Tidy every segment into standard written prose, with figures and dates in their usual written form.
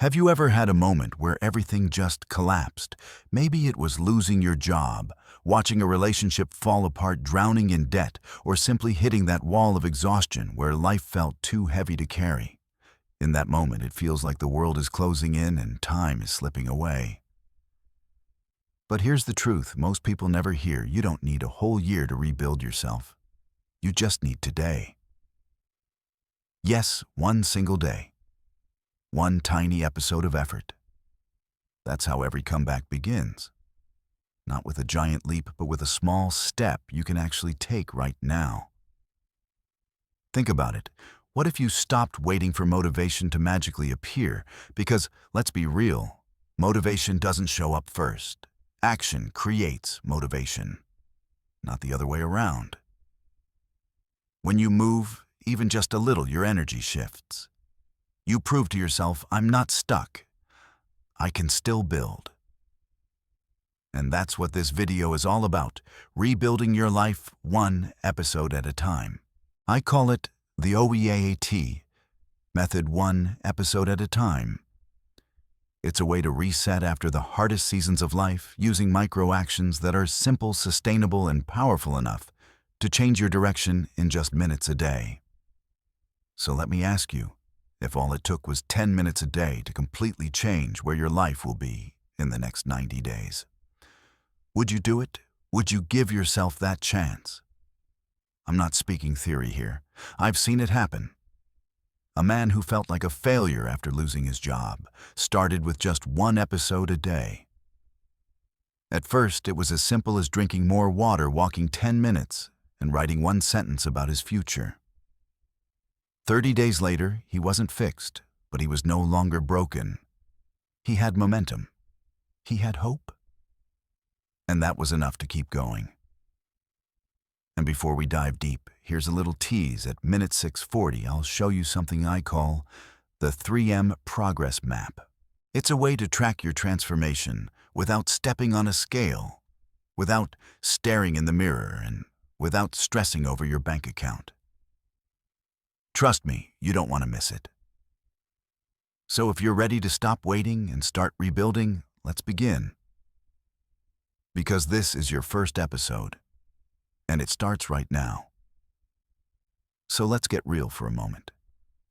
Have you ever had a moment where everything just collapsed? Maybe it was losing your job, watching a relationship fall apart, drowning in debt, or simply hitting that wall of exhaustion where life felt too heavy to carry. In that moment, it feels like the world is closing in and time is slipping away. But here's the truth most people never hear. You don't need a whole year to rebuild yourself. You just need today. Yes, one single day. One tiny episode of effort. That's how every comeback begins. Not with a giant leap, but with a small step you can actually take right now. Think about it. What if you stopped waiting for motivation to magically appear? Because, let's be real, motivation doesn't show up first. Action creates motivation, not the other way around. When you move, even just a little, your energy shifts. You prove to yourself, I'm not stuck. I can still build. And that's what this video is all about, rebuilding your life one episode at a time. I call it the OEAAT, method one episode at a time. It's a way to reset after the hardest seasons of life using micro actions that are simple, sustainable, and powerful enough to change your direction in just minutes a day. So let me ask you, if all it took was 10 minutes a day to completely change where your life will be in the next 90 days, would you do it? Would you give yourself that chance? I'm not speaking theory here. I've seen it happen. A man who felt like a failure after losing his job started with just one episode a day. At first, it was as simple as drinking more water, walking 10 minutes, and writing one sentence about his future. 30 days later, he wasn't fixed, but he was no longer broken. He had momentum. He had hope. And that was enough to keep going. And before we dive deep, here's a little tease. At minute 6:40, I'll show you something I call the 3M Progress Map. It's a way to track your transformation without stepping on a scale, without staring in the mirror, and without stressing over your bank account. Trust me, you don't want to miss it. So if you're ready to stop waiting and start rebuilding, let's begin. Because this is your first episode, and it starts right now. So let's get real for a moment.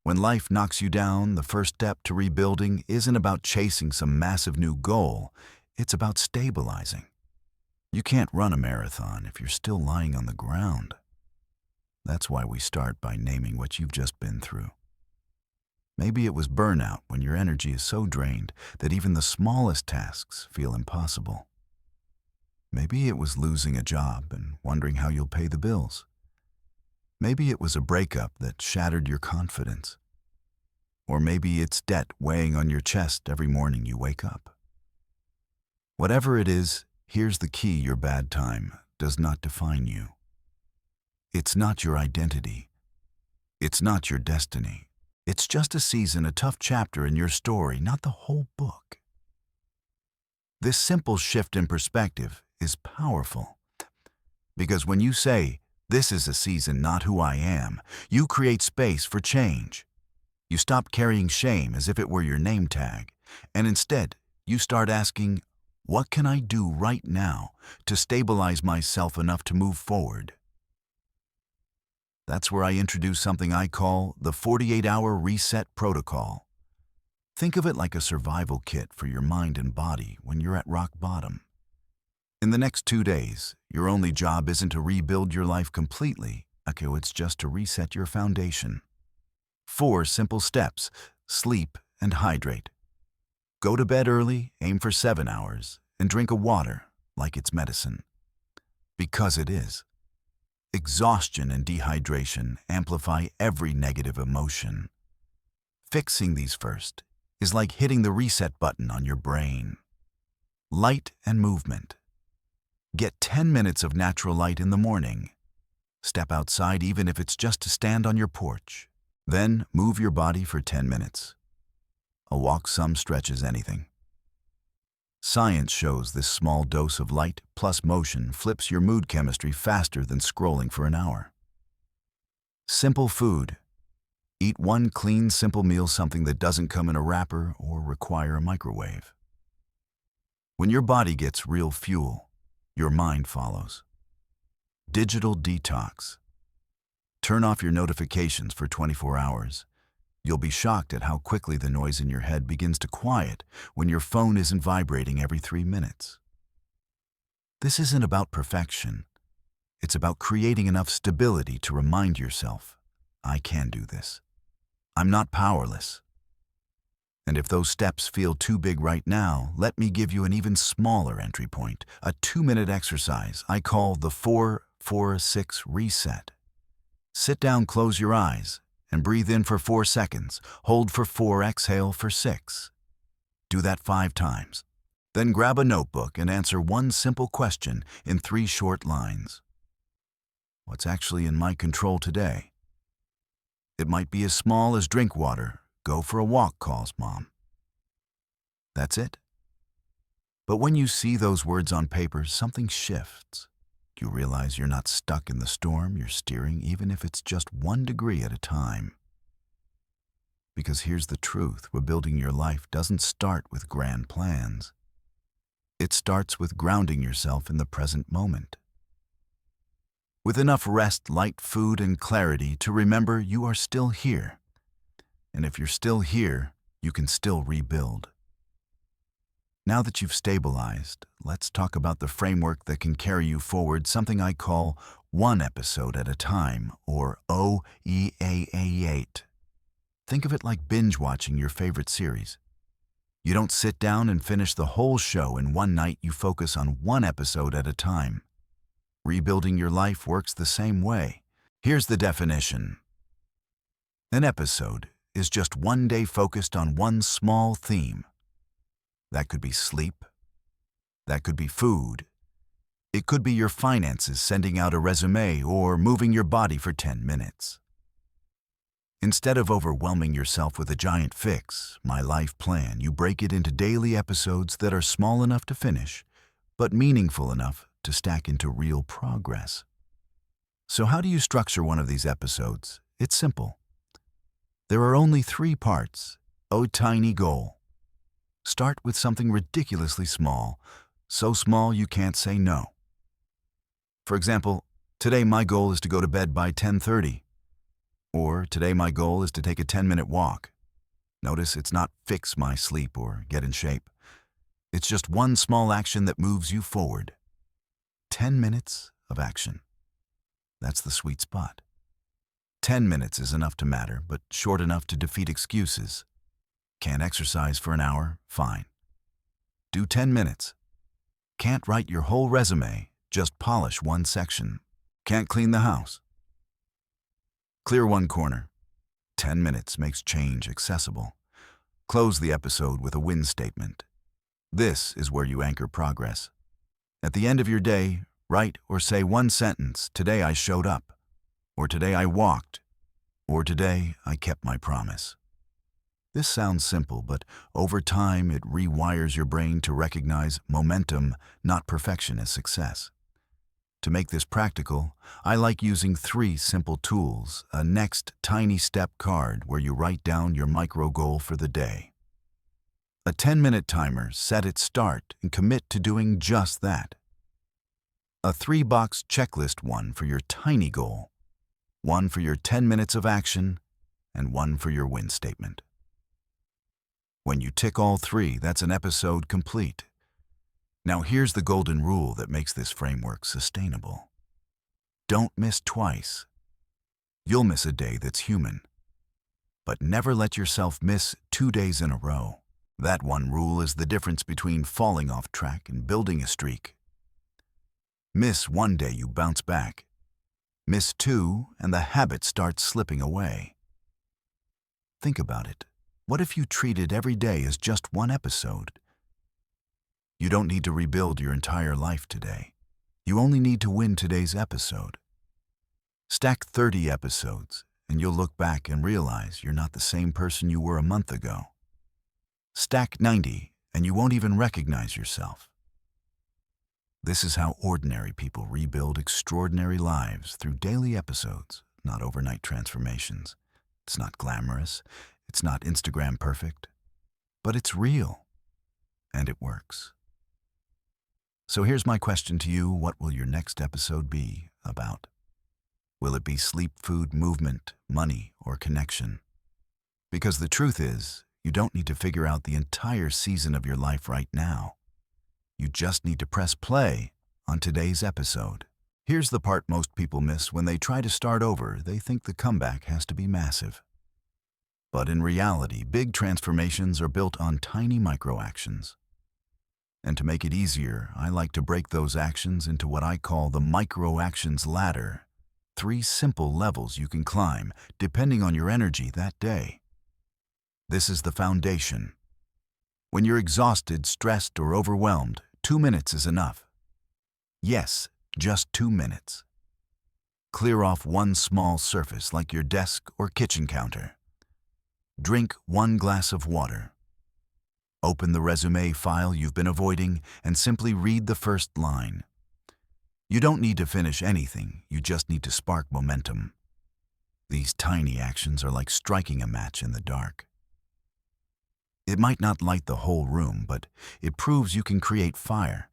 When life knocks you down, the first step to rebuilding isn't about chasing some massive new goal, it's about stabilizing. You can't run a marathon if you're still lying on the ground. That's why we start by naming what you've just been through. Maybe it was burnout when your energy is so drained that even the smallest tasks feel impossible. Maybe it was losing a job and wondering how you'll pay the bills. Maybe it was a breakup that shattered your confidence. Or maybe it's debt weighing on your chest every morning you wake up. Whatever it is, here's the key: your bad time does not define you. It's not your identity. It's not your destiny. It's just a season, a tough chapter in your story, not the whole book. This simple shift in perspective is powerful. Because when you say, this is a season, not who I am, you create space for change. You stop carrying shame as if it were your name tag, and instead, you start asking, what can I do right now to stabilize myself enough to move forward? That's where I introduce something I call the 48-hour reset protocol. Think of it like a survival kit for your mind and body when you're at rock bottom. In the next 2 days, your only job isn't to rebuild your life completely. It's just to reset your foundation. 4 simple steps: sleep and hydrate. Go to bed early, aim for 7 hours, and drink a water like it's medicine. Because it is. Exhaustion and dehydration amplify every negative emotion. Fixing these first is like hitting the reset button on your brain. Light and movement. Get 10 minutes of natural light in the morning. Step outside even if it's just to stand on your porch. Then move your body for 10 minutes. A walk, some stretches, anything. Science shows this small dose of light plus motion flips your mood chemistry faster than scrolling for an hour. Simple food. Eat one clean, simple meal, something that doesn't come in a wrapper or require a microwave. When your body gets real fuel, your mind follows. Digital detox. Turn off your notifications for 24 hours. You'll be shocked at how quickly the noise in your head begins to quiet when your phone isn't vibrating every 3 minutes. This isn't about perfection. It's about creating enough stability to remind yourself, I can do this. I'm not powerless. And if those steps feel too big right now, let me give you an even smaller entry point, a 2-minute exercise I call the 4-4-6 reset. Sit down, close your eyes, and breathe in for 4 seconds. Hold for 4, exhale for 6. Do that 5 times. Then grab a notebook and answer one simple question in 3 short lines. What's actually in my control today? It might be as small as drink water, go for a walk, calls mom. That's it. But when you see those words on paper, something shifts. You realize you're not stuck in the storm, you're steering, even if it's just 1 degree at a time. Because here's the truth, rebuilding your life doesn't start with grand plans. It starts with grounding yourself in the present moment. With enough rest, light food, and clarity to remember you are still here. And if you're still here, you can still rebuild. Now that you've stabilized, let's talk about the framework that can carry you forward, something I call one episode at a time, or OEAA8. Think of it like binge watching your favorite series. You don't sit down and finish the whole show in one night, you focus on one episode at a time. Rebuilding your life works the same way. Here's the definition. An episode is just one day focused on one small theme. That could be sleep. That could be food. It could be your finances, sending out a resume, or moving your body for 10 minutes. Instead of overwhelming yourself with a giant fix, my life plan, you break it into daily episodes that are small enough to finish, but meaningful enough to stack into real progress. So how do you structure one of these episodes? It's simple. There are only 3 parts. A tiny goal. Start with something ridiculously small, so small you can't say no. For example, today my goal is to go to bed by 10:30. Or today my goal is to take a 10-minute walk. Notice it's not fix my sleep or get in shape. It's just one small action that moves you forward. 10 minutes of action. That's the sweet spot. 10 minutes is enough to matter, but short enough to defeat excuses. Can't exercise for an hour? Fine. Do 10 minutes. Can't write your whole resume, just polish one section. Can't clean the house? Clear one corner. 10 minutes makes change accessible. Close the episode with a win statement. This is where you anchor progress. At the end of your day, write or say one sentence, today I showed up, or today I walked, or today I kept my promise. This sounds simple, but over time it rewires your brain to recognize momentum, not perfection, as success. To make this practical, I like using 3 simple tools, a next tiny step card where you write down your micro goal for the day. A 10-minute timer, set its start and commit to doing just that. A 3-box checklist, one for your tiny goal, one for your 10 minutes of action, and one for your win statement. When you tick all 3, that's an episode complete. Now here's the golden rule that makes this framework sustainable. Don't miss twice. You'll miss a day that's human. But never let yourself miss 2 days in a row. That one rule is the difference between falling off track and building a streak. Miss 1 day, you bounce back. Miss 2, and the habit starts slipping away. Think about it. What if you treated every day as just one episode? You don't need to rebuild your entire life today. You only need to win today's episode. Stack 30 episodes, and you'll look back and realize you're not the same person you were a month ago. Stack 90, and you won't even recognize yourself. This is how ordinary people rebuild extraordinary lives, through daily episodes, not overnight transformations. It's not glamorous. It's not Instagram perfect. But it's real. And it works. So here's my question to you. What will your next episode be about? Will it be sleep, food, movement, money, or connection? Because the truth is, you don't need to figure out the entire season of your life right now. You just need to press play on today's episode. Here's the part most people miss when they try to start over. They think the comeback has to be massive. But in reality, big transformations are built on tiny micro-actions. And to make it easier, I like to break those actions into what I call the micro-actions ladder. 3 simple levels you can climb, depending on your energy that day. This is the foundation. When you're exhausted, stressed, or overwhelmed, 2 minutes is enough. Yes, just 2 minutes. Clear off one small surface like your desk or kitchen counter. Drink 1 glass of water. Open the resume file you've been avoiding and simply read the first line. You don't need to finish anything, you just need to spark momentum. These tiny actions are like striking a match in the dark. It might not light the whole room, but it proves you can create fire.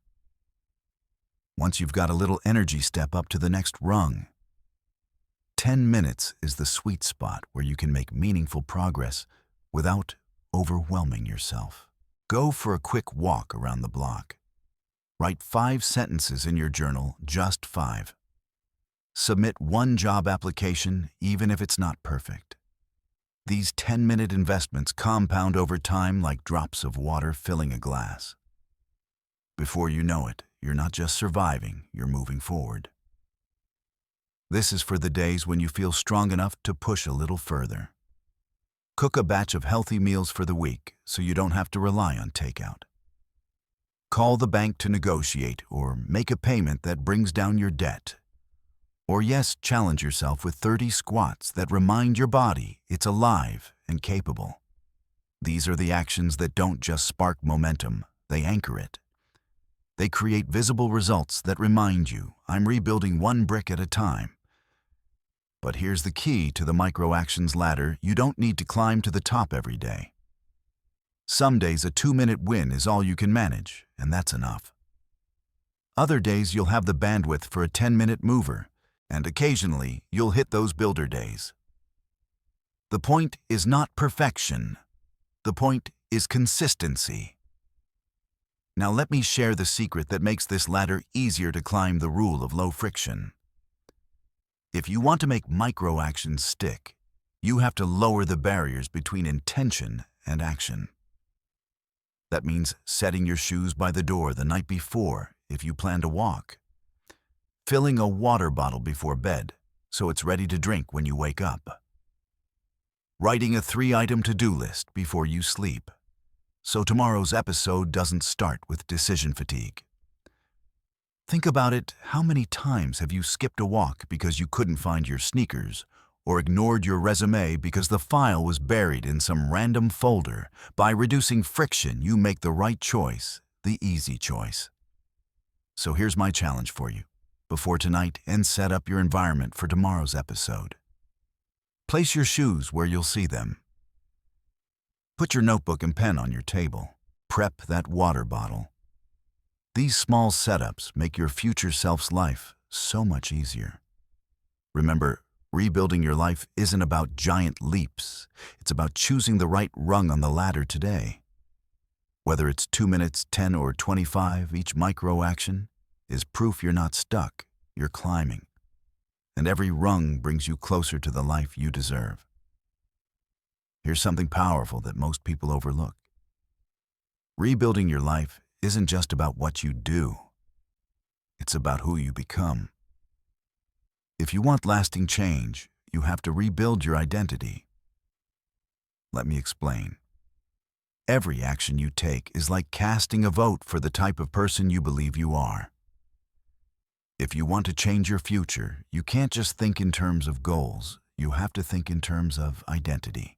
Once you've got a little energy, step up to the next rung. 10 minutes is the sweet spot where you can make meaningful progress without overwhelming yourself. Go for a quick walk around the block. Write 5 sentences in your journal, just 5. Submit 1 job application, even if it's not perfect. These 10-minute investments compound over time like drops of water filling a glass. Before you know it, you're not just surviving, you're moving forward. This is for the days when you feel strong enough to push a little further. Cook a batch of healthy meals for the week so you don't have to rely on takeout. Call the bank to negotiate or make a payment that brings down your debt. Or yes, challenge yourself with 30 squats that remind your body it's alive and capable. These are the actions that don't just spark momentum, they anchor it. They create visible results that remind you, I'm rebuilding 1 brick at a time. But here's the key to the micro-actions ladder. You don't need to climb to the top every day. Some days a 2-minute win is all you can manage, and that's enough. Other days you'll have the bandwidth for a 10-minute mover, and occasionally you'll hit those builder days. The point is not perfection. The point is consistency. Now let me share the secret that makes this ladder easier to climb, the rule of low friction. If you want to make micro-actions stick, you have to lower the barriers between intention and action. That means setting your shoes by the door the night before if you plan to walk. Filling a water bottle before bed so it's ready to drink when you wake up. Writing a 3-item to-do list before you sleep, so tomorrow's episode doesn't start with decision fatigue. Think about it. How many times have you skipped a walk because you couldn't find your sneakers, or ignored your resume because the file was buried in some random folder? By reducing friction, you make the right choice, the easy choice. So here's my challenge for you. Before tonight, and set up your environment for tomorrow's episode. Place your shoes where you'll see them. Put your notebook and pen on your table. Prep that water bottle. These small setups make your future self's life so much easier. Remember, rebuilding your life isn't about giant leaps. It's about choosing the right rung on the ladder today. Whether it's 2 minutes, 10, or 25, each micro-action is proof you're not stuck, you're climbing. And every rung brings you closer to the life you deserve. Here's something powerful that most people overlook. Rebuilding your life isn't just about what you do. It's about who you become. If you want lasting change, you have to rebuild your identity. Let me explain. Every action you take is like casting a vote for the type of person you believe you are. If you want to change your future, you can't just think in terms of goals. You have to think in terms of identity.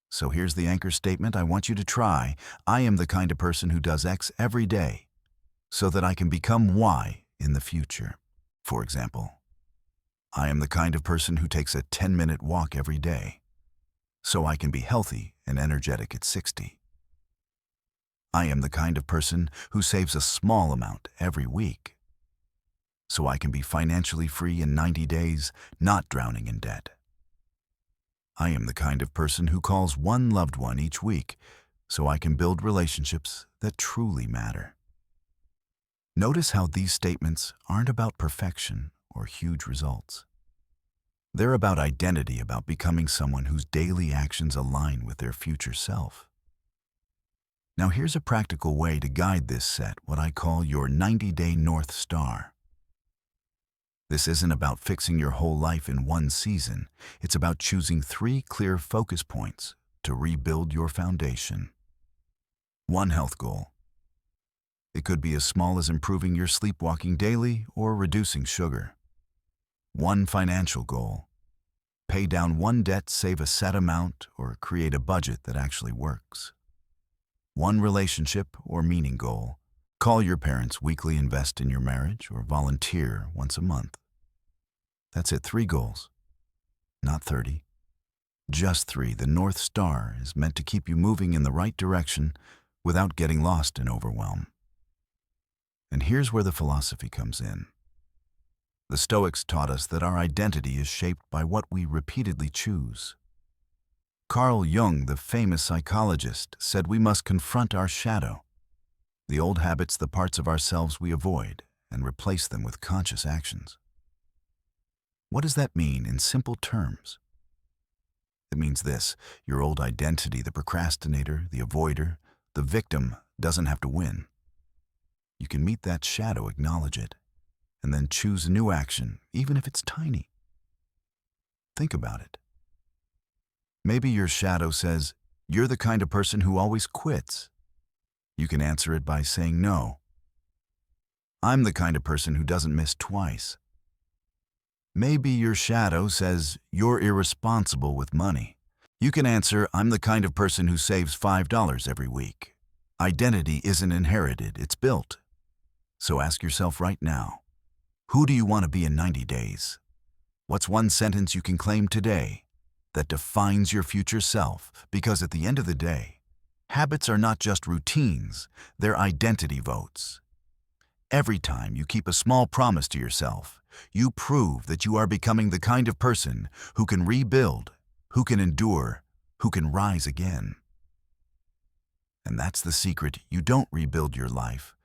So here's the anchor statement I want you to try. I am the kind of person who does X every day so that I can become Y in the future. For example, I am the kind of person who takes a 10-minute walk every day so I can be healthy and energetic at 60. I am the kind of person who saves a small amount every week, so I can be financially free in 90 days, not drowning in debt. I am the kind of person who calls one loved one each week, so I can build relationships that truly matter. Notice how these statements aren't about perfection or huge results. They're about identity, about becoming someone whose daily actions align with their future self. Now here's a practical way to guide this set, what I call your 90-day North Star. This isn't about fixing your whole life in one season. It's about choosing 3 clear focus points to rebuild your foundation. 1 health goal. It could be as small as improving your sleepwalking daily or reducing sugar. 1 financial goal. Pay down 1 debt, save a set amount, or create a budget that actually works. 1 relationship or meaning goal. Call your parents weekly, invest in your marriage, or volunteer once a month. That's it, 3 goals, not 30. Just 3. The North Star is meant to keep you moving in the right direction without getting lost in overwhelm. And here's where the philosophy comes in. The Stoics taught us that our identity is shaped by what we repeatedly choose. Carl Jung, the famous psychologist, said we must confront our shadow, the old habits, the parts of ourselves we avoid, and replace them with conscious actions. What does that mean in simple terms? It means this: your old identity, the procrastinator, the avoider, the victim, doesn't have to win. You can meet that shadow, acknowledge it, and then choose a new action, even if it's tiny. Think about it. Maybe your shadow says, "You're the kind of person who always quits." You can answer it by saying, "No. I'm the kind of person who doesn't miss twice." Maybe your shadow says, "You're irresponsible with money." You can answer, "I'm the kind of person who saves $5 every week." Identity isn't inherited, it's built. So ask yourself right now, who do you want to be in 90 days? What's 1 sentence you can claim today that defines your future self? Because at the end of the day, habits are not just routines, they're identity votes. Every time you keep a small promise to yourself, you prove that you are becoming the kind of person who can rebuild, who can endure, who can rise again. And that's the secret. You don't rebuild your life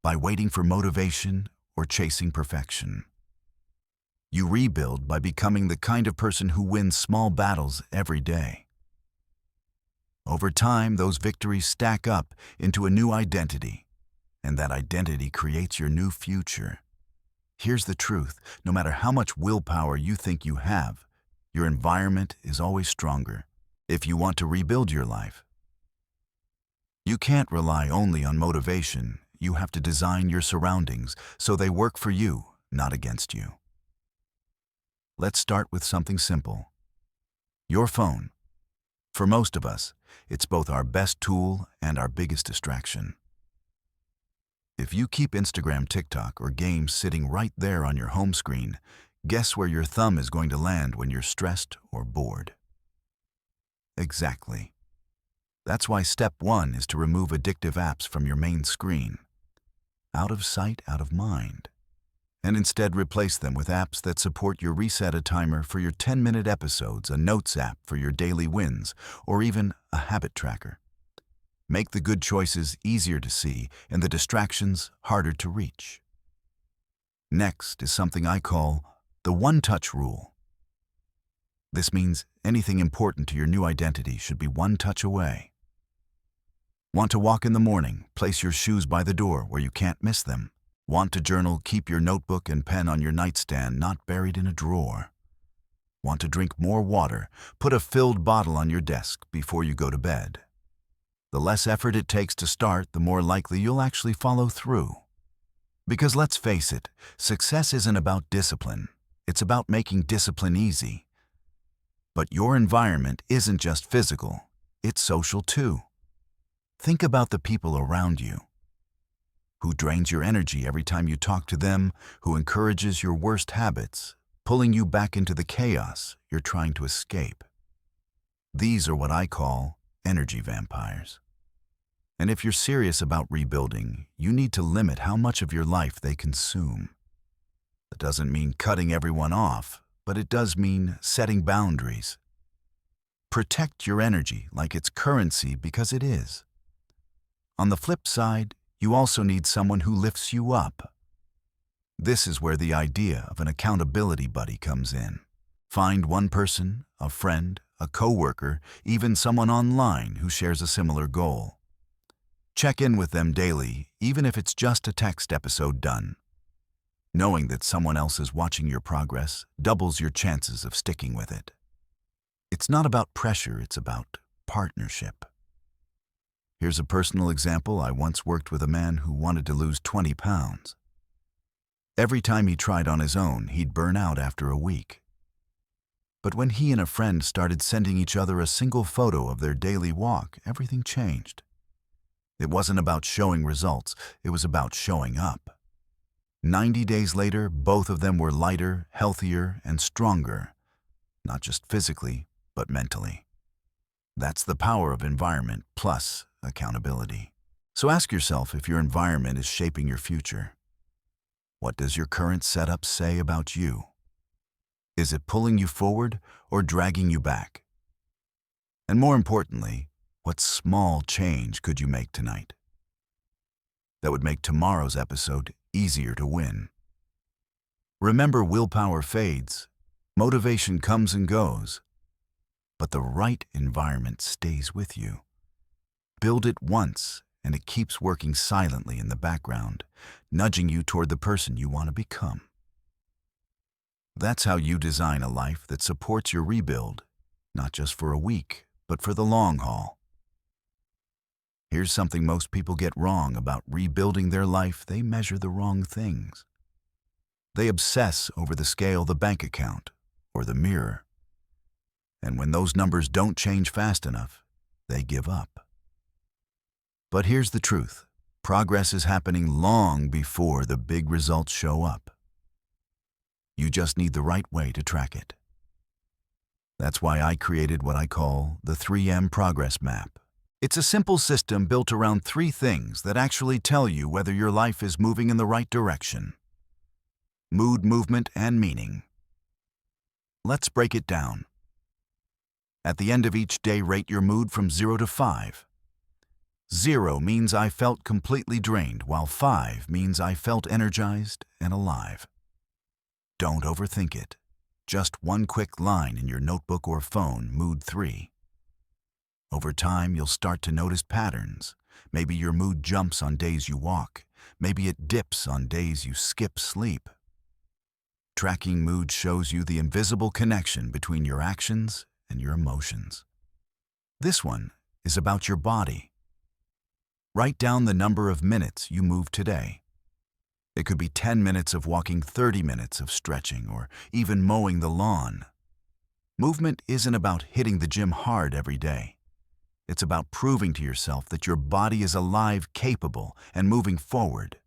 by waiting for motivation or chasing perfection. You rebuild by becoming the kind of person who wins small battles every day. Over time, those victories stack up into a new identity, and that identity creates your new future. Here's the truth: no matter how much willpower you think you have, your environment is always stronger. If you want to rebuild your life, you can't rely only on motivation. You have to design your surroundings so they work for you, not against you. Let's start with something simple. Your phone. For most of us, it's both our best tool and our biggest distraction. If you keep Instagram, TikTok, or games sitting right there on your home screen, guess where your thumb is going to land when you're stressed or bored? Exactly. That's why step 1 is to remove addictive apps from your main screen. Out of sight, out of mind. And instead replace them with apps that support your reset, a timer for your 10-minute episodes, a notes app for your daily wins, or even a habit tracker. Make the good choices easier to see and the distractions harder to reach. Next is something I call the one-touch rule. This means anything important to your new identity should be 1 touch away. Want to walk in the morning? Place your shoes by the door where you can't miss them. Want to journal? Keep your notebook and pen on your nightstand, not buried in a drawer. Want to drink more water? Put a filled bottle on your desk before you go to bed. The less effort it takes to start, the more likely you'll actually follow through. Because let's face it, success isn't about discipline. It's about making discipline easy. But your environment isn't just physical, it's social too. Think about the people around you. Who drains your energy every time you talk to them, who encourages your worst habits, pulling you back into the chaos you're trying to escape. These are what I call energy vampires. And if you're serious about rebuilding, you need to limit how much of your life they consume. That doesn't mean cutting everyone off, but it does mean setting boundaries. Protect your energy like it's currency, because it is. On the flip side, you also need someone who lifts you up. This is where the idea of an accountability buddy comes in. Find one person, a friend, a coworker, even someone online who shares a similar goal. Check in with them daily, even if it's just a text episode done. Knowing that someone else is watching your progress doubles your chances of sticking with it. It's not about pressure, it's about partnership. Here's a personal example. I once worked with a man who wanted to lose 20 pounds. Every time he tried on his own, he'd burn out after a week. But when he and a friend started sending each other a single photo of their daily walk, everything changed. It wasn't about showing results, it was about showing up. 90 days later, both of them were lighter, healthier, and stronger. Not just physically, but mentally. That's the power of environment plus accountability. So ask yourself if your environment is shaping your future. What does your current setup say about you? Is it pulling you forward or dragging you back? And more importantly, what small change could you make tonight that would make tomorrow's episode easier to win? Remember, willpower fades, motivation comes and goes, but the right environment stays with you. Build it once, and it keeps working silently in the background, nudging you toward the person you want to become. That's how you design a life that supports your rebuild, not just for a week, but for the long haul. Here's something most people get wrong about rebuilding their life: they measure the wrong things. They obsess over the scale, the bank account, or the mirror. And when those numbers don't change fast enough, they give up. But here's the truth: progress is happening long before the big results show up. You just need the right way to track it. That's why I created what I call the 3M Progress Map. It's a simple system built around 3 things that actually tell you whether your life is moving in the right direction: mood, movement, and meaning. Let's break it down. At the end of each day, rate your mood from 0 to 5. 0 means I felt completely drained, while 5 means I felt energized and alive. Don't overthink it. Just one quick line in your notebook or phone: mood 3. Over time, you'll start to notice patterns. Maybe your mood jumps on days you walk. Maybe it dips on days you skip sleep. Tracking mood shows you the invisible connection between your actions and your emotions. This one is about your body. Write down the number of minutes you moved today. It could be 10 minutes of walking, 30 minutes of stretching, or even mowing the lawn. Movement isn't about hitting the gym hard every day. It's about proving to yourself that your body is alive, capable, and moving forward.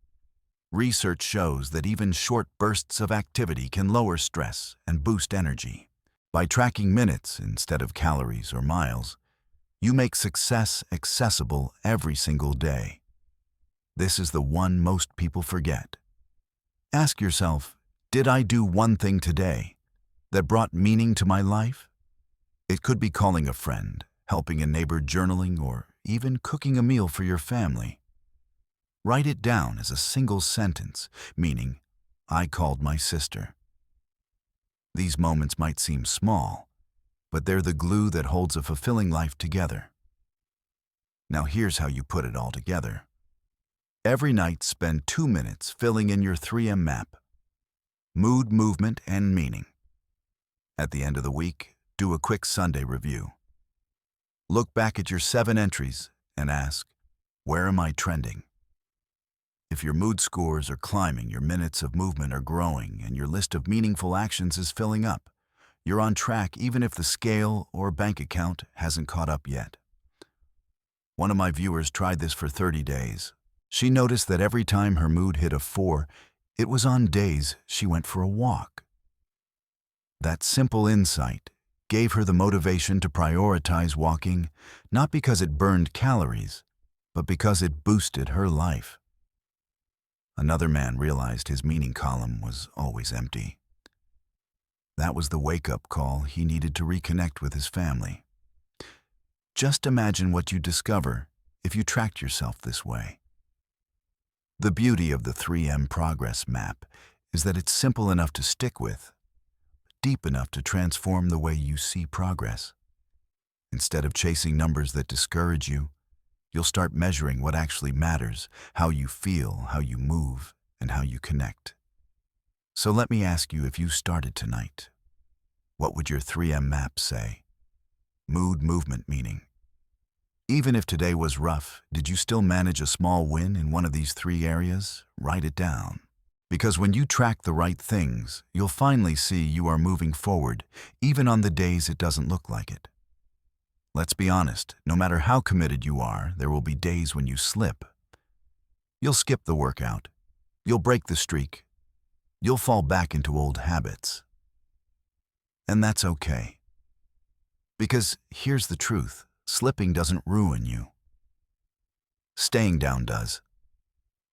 Research shows that even short bursts of activity can lower stress and boost energy. By tracking minutes instead of calories or miles, you make success accessible every single day. This is the one most people forget. Ask yourself, did I do one thing today that brought meaning to my life? It could be calling a friend, helping a neighbor, journaling, or even cooking a meal for your family. Write it down as a single sentence, meaning, I called my sister. These moments might seem small, but they're the glue that holds a fulfilling life together. Now here's how you put it all together. Every night, spend 2 minutes filling in your 3M map: mood, movement, and meaning. At the end of the week, do a quick Sunday review. Look back at your 7 entries and ask, where am I trending? If your mood scores are climbing, your minutes of movement are growing, and your list of meaningful actions is filling up, you're on track, even if the scale or bank account hasn't caught up yet. One of my viewers tried this for 30 days. She noticed that every time her mood hit a 4, it was on days she went for a walk. That simple insight gave her the motivation to prioritize walking, not because it burned calories, but because it boosted her life. Another man realized his meaning column was always empty. That was the wake-up call he needed to reconnect with his family. Just imagine what you'd discover if you tracked yourself this way. The beauty of the 3M Progress Map is that it's simple enough to stick with, deep enough to transform the way you see progress. Instead of chasing numbers that discourage you, you'll start measuring what actually matters, how you feel, how you move, and how you connect. So let me ask you, if you started tonight, what would your 3M map say? Mood, movement, meaning. Even if today was rough, did you still manage a small win in one of these 3 areas? Write it down. Because when you track the right things, you'll finally see you are moving forward, even on the days it doesn't look like it. Let's be honest, no matter how committed you are, there will be days when you slip. You'll skip the workout. You'll break the streak. You'll fall back into old habits. And that's okay. Because here's the truth, slipping doesn't ruin you. Staying down does.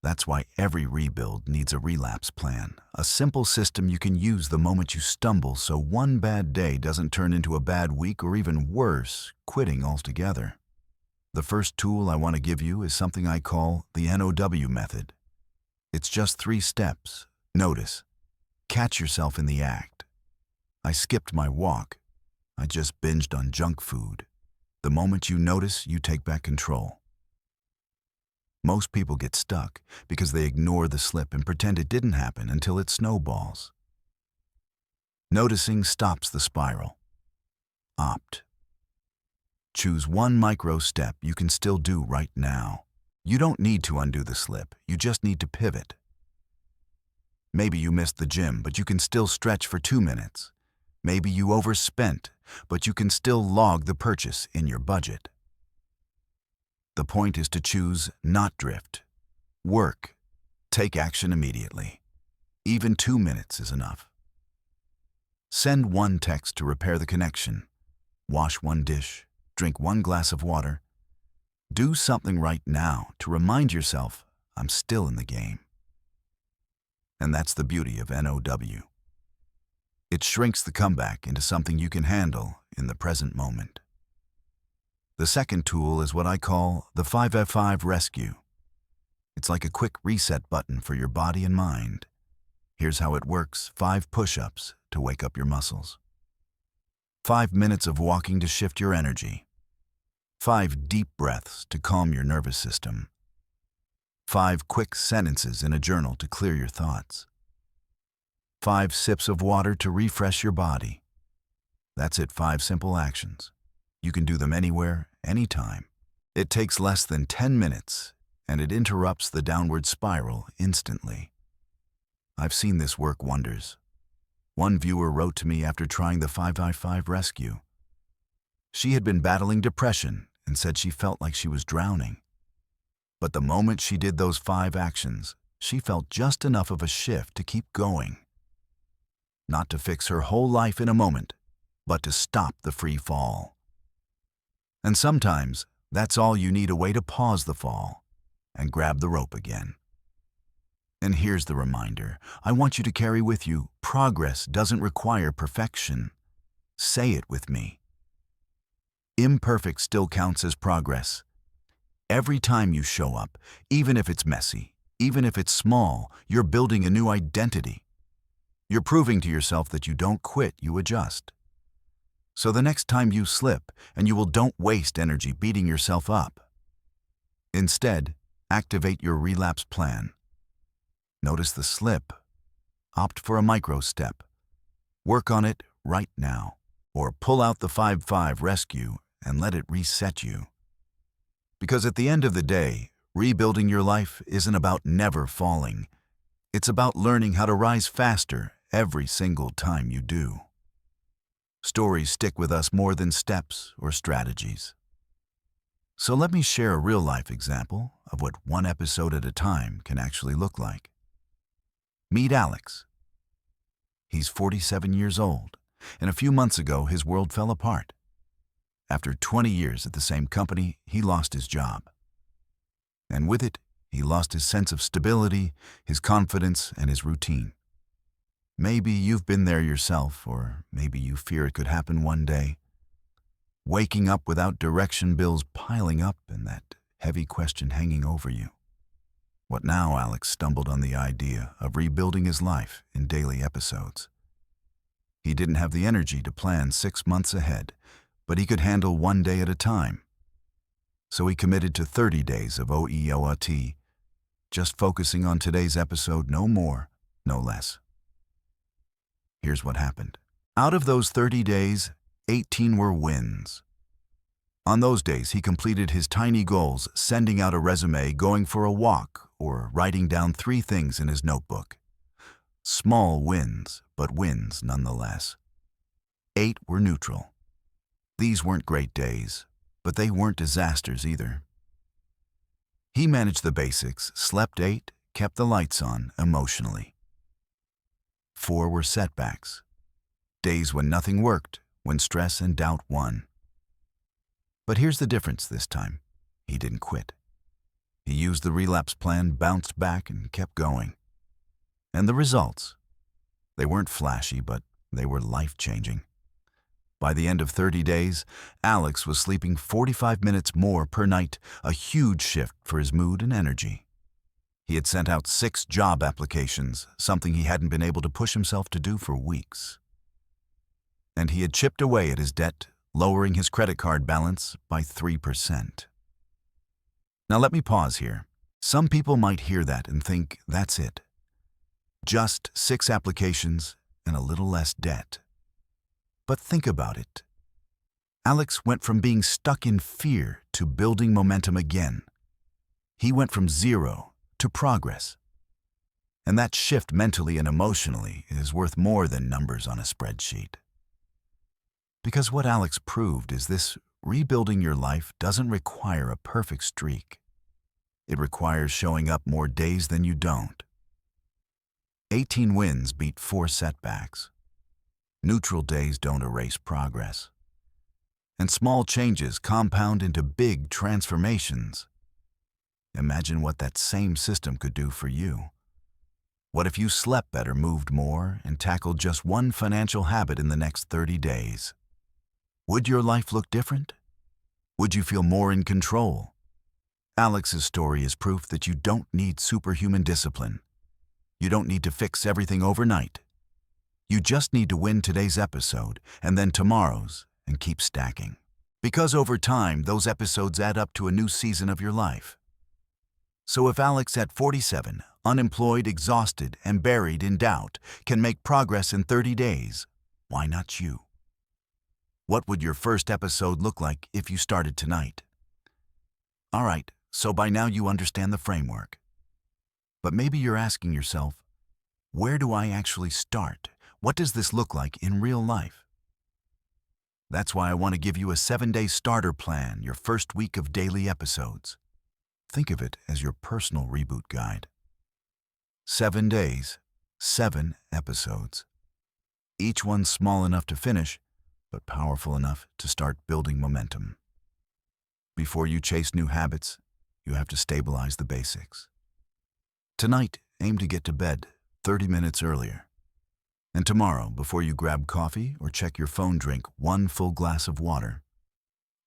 That's why every rebuild needs a relapse plan, a simple system you can use the moment you stumble so one bad day doesn't turn into a bad week or even worse, quitting altogether. The first tool I want to give you is something I call the NOW method. It's just 3 steps. Notice. Catch yourself in the act. I skipped my walk. I just binged on junk food. The moment you notice, you take back control. Most people get stuck because they ignore the slip and pretend it didn't happen until it snowballs. Noticing stops the spiral. Opt. Choose one micro step you can still do right now. You don't need to undo the slip, you just need to pivot. Maybe you missed the gym, but you can still stretch for 2 minutes. Maybe you overspent, but you can still log the purchase in your budget. The point is to choose, not drift. Work. Take action immediately. Even 2 minutes is enough. Send 1 text to repair the connection. Wash 1 dish. Drink 1 glass of water. Do something right now to remind yourself, I'm still in the game. And that's the beauty of NOW. It shrinks the comeback into something you can handle in the present moment. The second tool is what I call the 5F5 Rescue. It's like a quick reset button for your body and mind. Here's how it works: 5 push-ups to wake up your muscles. 5 minutes of walking to shift your energy. 5 deep breaths to calm your nervous system. 5 quick sentences in a journal to clear your thoughts. 5 sips of water to refresh your body. That's it, 5 simple actions. You can do them anywhere, anytime. It takes less than 10 minutes, and it interrupts the downward spiral instantly. I've seen this work wonders. One viewer wrote to me after trying the 5i5 Rescue. She had been battling depression and said she felt like she was drowning. But the moment she did those 5 actions, she felt just enough of a shift to keep going. Not to fix her whole life in a moment, but to stop the free fall. And sometimes, that's all you need, a way to pause the fall and grab the rope again. And here's the reminder I want you to carry with you: progress doesn't require perfection. Say it with me. Imperfect still counts as progress. Every time you show up, even if it's messy, even if it's small, you're building a new identity. You're proving to yourself that you don't quit, you adjust. So the next time you slip, don't waste energy beating yourself up. Instead, activate your relapse plan. Notice the slip. Opt for a micro step. Work on it right now. Or pull out the 5-5 Rescue and let it reset you. Because at the end of the day, rebuilding your life isn't about never falling. It's about learning how to rise faster every single time you do. Stories stick with us more than steps or strategies. So let me share a real-life example of what 1 episode at a time can actually look like. Meet Alex. He's 47 years old, and a few months ago his world fell apart. After 20 years at the same company, he lost his job. And with it, he lost his sense of stability, his confidence, and his routine. Maybe you've been there yourself, or maybe you fear it could happen one day. Waking up without direction, bills piling up, and that heavy question hanging over you. What now? Alex stumbled on the idea of rebuilding his life in daily episodes. He didn't have the energy to plan 6 months ahead, but he could handle one day at a time. So he committed to 30 days of OEOT, just focusing on today's episode, no more, no less. Here's what happened. Out of those 30 days, 18 were wins. On those days, he completed his tiny goals, sending out a resume, going for a walk, or writing down 3 things in his notebook. Small wins, but wins nonetheless. 8 were neutral. These weren't great days, but they weren't disasters either. He managed the basics, slept 8, kept the lights on emotionally. 4 were setbacks. Days when nothing worked, when stress and doubt won. But here's the difference this time. He didn't quit. He used the relapse plan, bounced back, and kept going. And the results? They weren't flashy, but they were life-changing. By the end of 30 days, Alex was sleeping 45 minutes more per night, a huge shift for his mood and energy. He had sent out 6 job applications, something he hadn't been able to push himself to do for weeks. And he had chipped away at his debt, lowering his credit card balance by 3%. Now let me pause here. Some people might hear that and think, that's it. Just 6 applications and a little less debt. But think about it. Alex went from being stuck in fear to building momentum again. He went from 0 to progress. And that shift mentally and emotionally is worth more than numbers on a spreadsheet. Because what Alex proved is this: rebuilding your life doesn't require a perfect streak. It requires showing up more days than you don't. 18 wins beat 4 setbacks. Neutral days don't erase progress. And small changes compound into big transformations. Imagine what that same system could do for you. What if you slept better, moved more, and tackled just one financial habit in the next 30 days? Would your life look different? Would you feel more in control? Alex's story is proof that you don't need superhuman discipline. You don't need to fix everything overnight. You just need to win today's episode and then tomorrow's and keep stacking. Because over time, those episodes add up to a new season of your life. So if Alex at 47, unemployed, exhausted, and buried in doubt, can make progress in 30 days, why not you? What would your first episode look like if you started tonight? All right, so by now you understand the framework. But maybe you're asking yourself, where do I actually start? What does this look like in real life? That's why I want to give you a 7-day starter plan, your first week of daily episodes. Think of it as your personal reboot guide. 7 days, 7 episodes. Each one small enough to finish, but powerful enough to start building momentum. Before you chase new habits, you have to stabilize the basics. Tonight, aim to get to bed 30 minutes earlier. And tomorrow, before you grab coffee or check your phone, drink 1 full glass of water.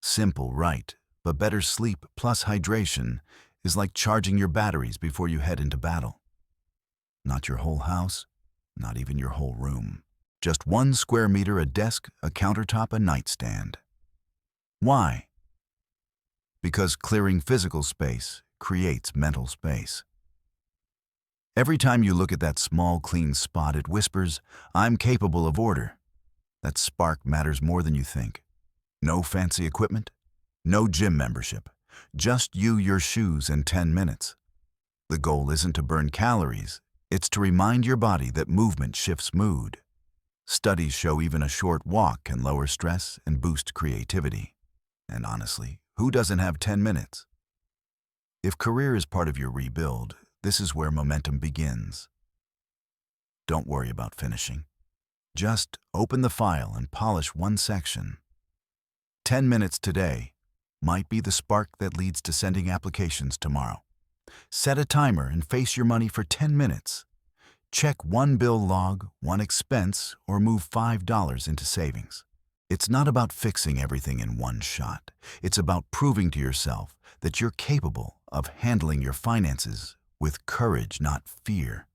Simple, right, but better sleep plus hydration is like charging your batteries before you head into battle. Not your whole house, not even your whole room. Just 1 square meter, a desk, a countertop, a nightstand. Why? Because clearing physical space creates mental space. Every time you look at that small, clean spot, it whispers, I'm capable of order. That spark matters more than you think. No fancy equipment, no gym membership, just you, your shoes, and 10 minutes. The goal isn't to burn calories, it's to remind your body that movement shifts mood. Studies show even a short walk can lower stress and boost creativity. And honestly, who doesn't have 10 minutes? If career is part of your rebuild, this is where momentum begins. Don't worry about finishing. Just open the file and polish one section. 10 minutes today might be the spark that leads to sending applications tomorrow. Set a timer and face your money for 10 minutes. Check one bill log, one expense, or move $5 into savings. It's not about fixing everything in one shot. It's about proving to yourself that you're capable of handling your finances with courage, not fear.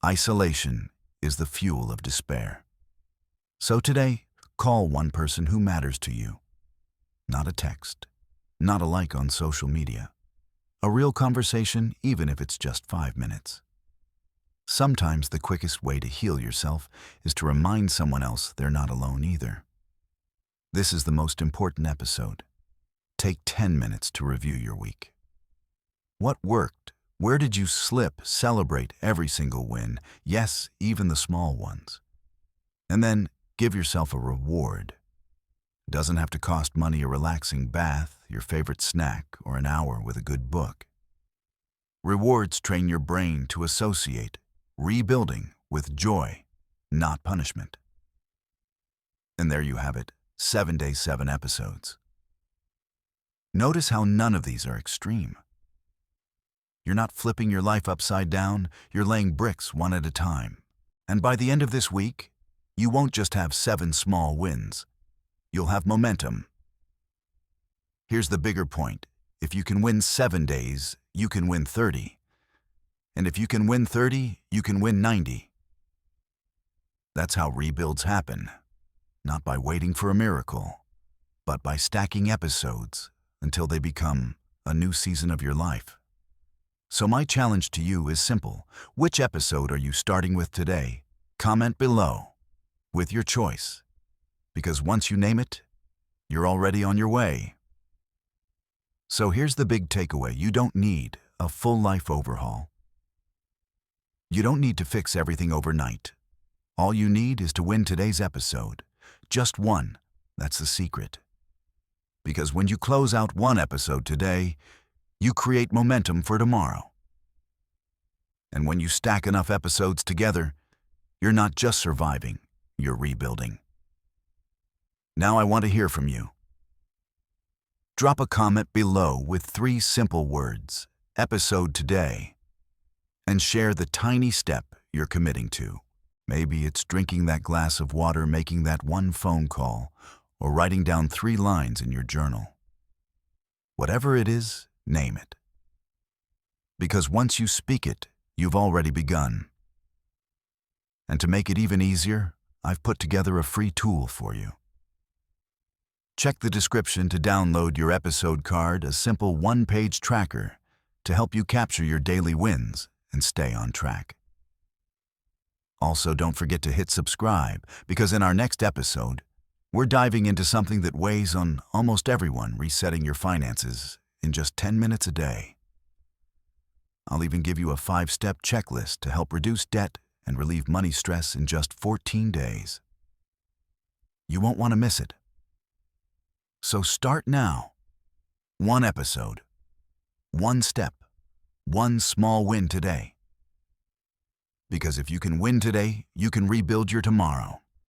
Isolation is the fuel of despair. So today, call one person who matters to you. Not a text, not a like on social media. A real conversation, even if it's just 5 minutes. Sometimes the quickest way to heal yourself is to remind someone else they're not alone either. This is the most important episode. Take 10 minutes to review your week. What worked? Where did you slip? Celebrate every single win, yes, even the small ones. And then give yourself a reward. It doesn't have to cost money: a relaxing bath, your favorite snack, or an hour with a good book. Rewards train your brain to associate rebuilding with joy, not punishment. And there you have it, 7 days, 7 episodes. Notice how none of these are extreme. You're not flipping your life upside down, you're laying bricks one at a time. And by the end of this week, you won't just have 7 small wins. You'll have momentum. Here's the bigger point. If you can win 7 days, you can win 30. And if you can win 30, you can win 90. That's how rebuilds happen. Not by waiting for a miracle, but by stacking episodes until they become a new season of your life. So my challenge to you is simple. Which episode are you starting with today? Comment below with your choice, because once you name it, you're already on your way. So here's the big takeaway. You don't need a full life overhaul. You don't need to fix everything overnight. All you need is to win today's episode. Just one. That's the secret. Because when you close out one episode today, you create momentum for tomorrow. And when you stack enough episodes together, you're not just surviving, you're rebuilding. Now I want to hear from you. Drop a comment below with 3 simple words, episode today, and share the tiny step you're committing to. Maybe it's drinking that glass of water, making that one phone call, or writing down 3 lines in your journal. Whatever it is, name it. Because once you speak it, you've already begun. And to make it even easier, I've put together a free tool for you. Check the description to download your episode card, a simple 1-page tracker to help you capture your daily wins and stay on track. Also, don't forget to hit subscribe, because in our next episode, we're diving into something that weighs on almost everyone: resetting your finances in just 10 minutes a day. I'll even give you a 5-step checklist to help reduce debt and relieve money stress in just 14 days. You won't want to miss it. So start now. 1 episode, 1 step, 1 small win today. Because if you can win today, you can rebuild your tomorrow.